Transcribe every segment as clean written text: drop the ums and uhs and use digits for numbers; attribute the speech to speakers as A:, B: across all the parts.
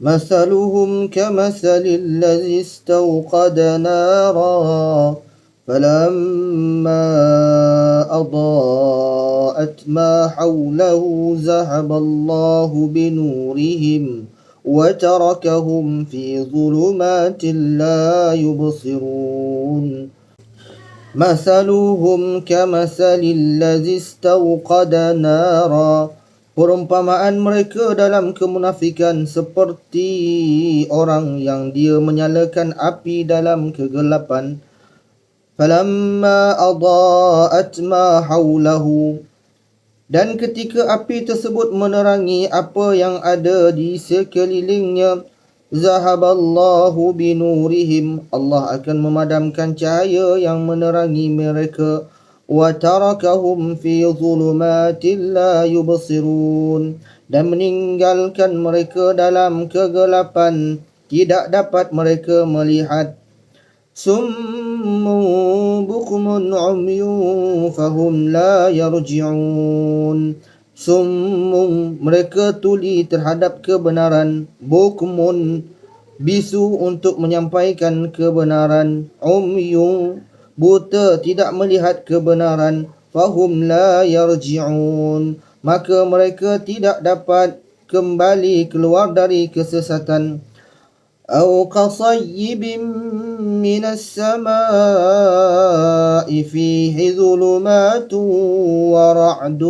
A: مثلهم كمثل الذي استوقد نارا فلما أضاءت ما حوله ذهب الله بنورهم وتركهم في ظلمات لا يبصرون مثلهم كمثل الذي استوقد نارا. Perumpamaan mereka dalam kemunafikan seperti orang yang dia menyalakan api dalam kegelapan. Falamma adaa'at ma haulahu, dan ketika api tersebut menerangi apa yang ada di sekelilingnya, zahaballahu binurihim, Allah akan memadamkan cahaya yang menerangi mereka, wa tarakahum fi zulumatin la yubsirun, dan meninggalkan mereka dalam kegelapan, tidak dapat mereka melihat. Summun bukmun umyun fahum la yarji'un. Summun, mereka tuli terhadap kebenaran. Bukmun, bisu untuk menyampaikan kebenaran. Umyun, buta tidak melihat kebenaran. Fahum la yarji'un, maka mereka tidak dapat kembali keluar dari kesesatan. أو كصيب من السماء فيه ظلمات ورعد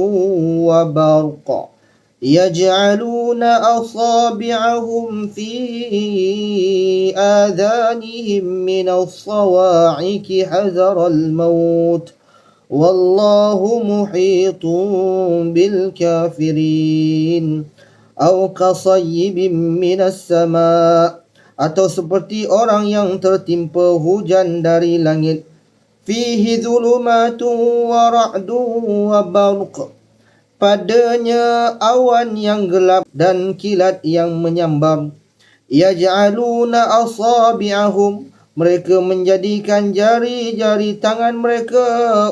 A: وبرق يجعلون أصابعهم في آذانهم من الصواعق حذر الموت والله محيط بالكافرين أو كصيب من السماء, atau seperti orang yang tertimpa hujan dari langit. Fihi dhulumatun wa ra'dun wa barq, padanya awan yang gelap dan kilat yang menyambar. Yaj'aluna asabi'ahum, mereka menjadikan jari-jari tangan mereka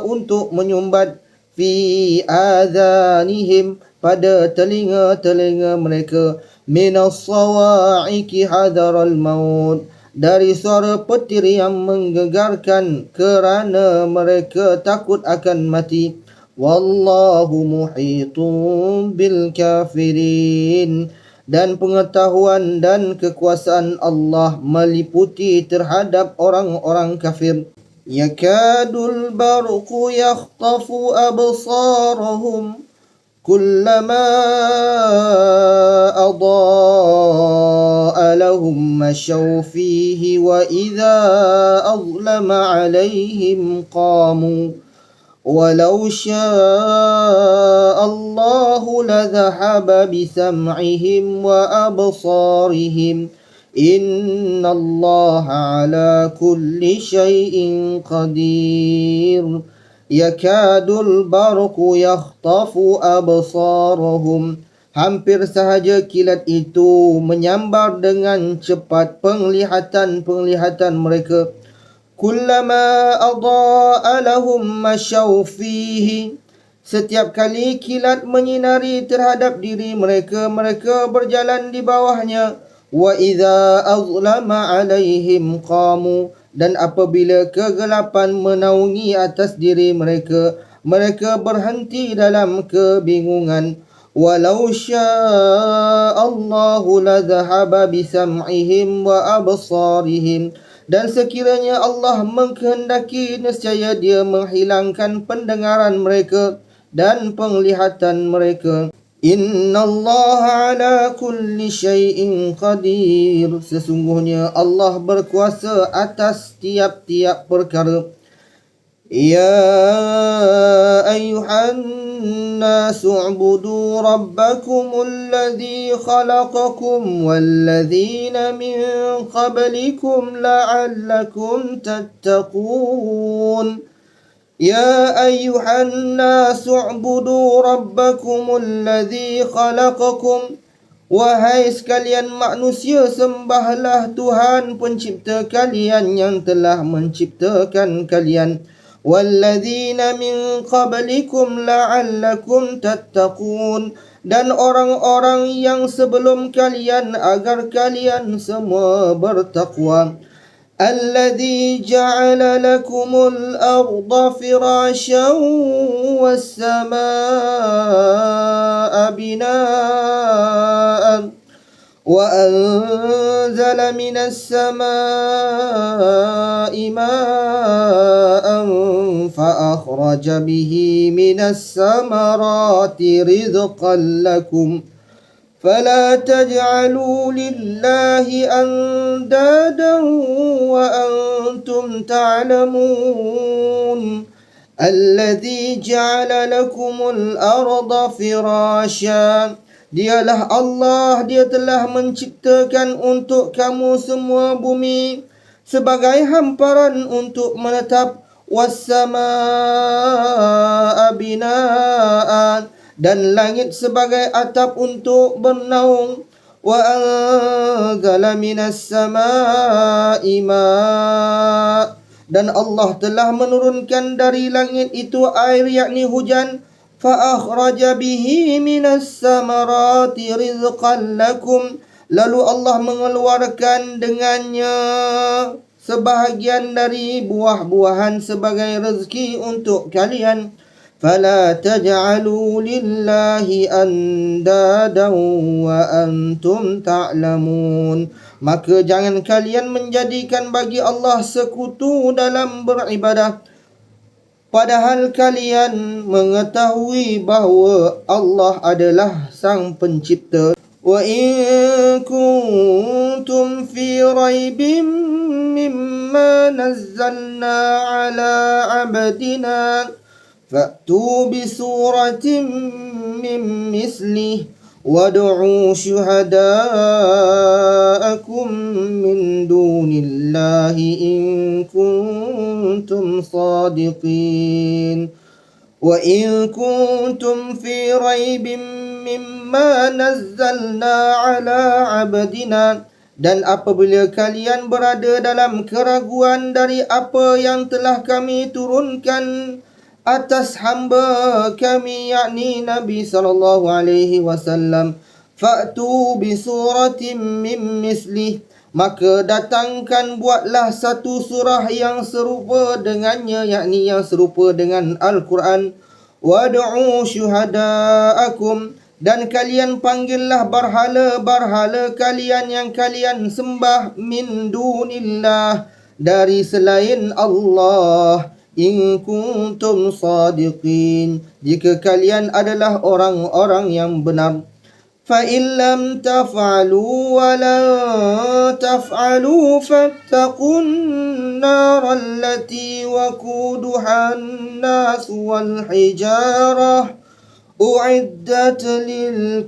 A: untuk menyumbat. Fi adhanihim, pada telinga-telinga mereka. Minas sawa'iqi hadaral maut, dari suara petir yang menggegarkan kerana mereka takut akan mati. Wallahu muhitun bil kafirin, dan pengetahuan dan kekuasaan Allah meliputi terhadap orang-orang kafir. Yakadul barqu yakhtafu absarahum كلما أضاء لهم مشوا فيه وإذا أظلم عليهم قاموا ولو شاء الله لذهب بسمعهم وأبصارهم إن الله على كل شيء قدير. Yakadul barqu yakhtafu absarahum, hampir sahaja kilat itu menyambar dengan cepat penglihatan mereka. Kullama adaa'a lahum masyaw fihi, setiap kali kilat menyinari terhadap diri mereka, mereka berjalan di bawahnya. Wa idza azlama alaihim qamu, dan apabila kegelapan menaungi atas diri mereka, mereka berhenti dalam kebingungan. Walau sya'allahu ladhahaba bisam'ihim wa absarihim, dan sekiranya Allah mengkehendaki, nescaya Dia menghilangkan pendengaran mereka dan penglihatan mereka. Innallaha ala kulli syai'in qadir, sesungguhnya Allah berkuasa atas tiap-tiap perkara. Ya ayyuhan nasu ubudu rabbakumul ladzi khalaqakum walladzina min qablikum la'allakum tattaqun. Ya ayyuhan nasu ubudu rabbakumul ladzi khalaqakum, wahai sekalian manusia, sembahlah Tuhan pencipta kalian yang telah menciptakan kalian. Walladzina min qablikum la'allakum tattaqun, dan orang-orang yang sebelum kalian agar kalian semua bertakwa. الذي جعل لكم الأرض فراشا والسماء بناء وأنزل من السماء ماء فأخرج به من الثمرات رزقا لكم فلا تجعلوا لله أندادا وأنتم تعلمون الذي جعل لكم الأرض فراشا. Dialah Allah, dia telah menciptakan untuk kamu semua bumi sebagai hamparan untuk menetap. Wassama'a bina'an, dan langit sebagai atap untuk bernaung. Wa anzala minas sama'i ma', dan Allah telah menurunkan dari langit itu air, yakni hujan. Fa akhraja bihi minas samarati rizqan lakum, lalu Allah mengeluarkan dengannya sebahagian dari buah-buahan sebagai rezeki untuk kalian. Fala taj'alu lillahi andadan wa antum ta'lamun, maka jangan kalian menjadikan bagi Allah sekutu dalam beribadah, padahal kalian mengetahui bahawa Allah adalah Sang Pencipta. Wa in kuntum fi raibin mimma nazzalna ala abdina fa'tu bi suratin min mislihi wad'u syuhada'akum min dunillahi in kuntum sadiqin. Wa in kuntum fi raibin mimma nazzalna ala abdina, dan apabila kalian berada dalam keraguan dari apa yang telah kami turunkan atas hamba kami, yakni Nabi sallallahu alaihi wasallam, fa'tu bi suratin min mislih, maka datangkan buatlah satu surah yang serupa dengannya, yakni yang serupa dengan Al-Quran. Wad'u syuhada'akum, dan kalian panggillah barhala-barhala kalian yang kalian sembah, min dunillah, dari selain Allah, in kuntum sadiqin, jika kalian adalah orang-orang yang benar. Fa in lam taf'alu wa la taf'alu fattaqun nar allati waquduha an-nas wal hijarah u'iddat lil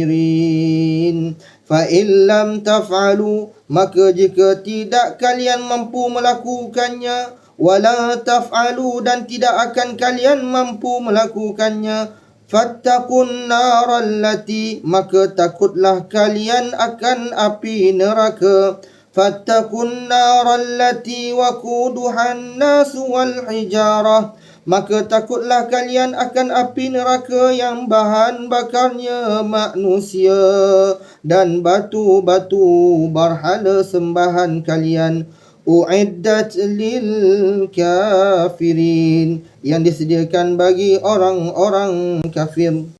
A: kafirin. Fa in lam taf'alu, maka jika tidak kalian mampu melakukannya, wala taf'alu, dan tidak akan kalian mampu melakukannya, fattaqun narallati, maka takutlah kalian akan api neraka. Fattaqun narallati waquduhan nas wal hijarah, maka takutlah kalian akan api neraka yang bahan bakarnya manusia dan batu-batu berhala sembahan kalian. U'iddat lil kafirin, yang disediakan bagi orang-orang kafir.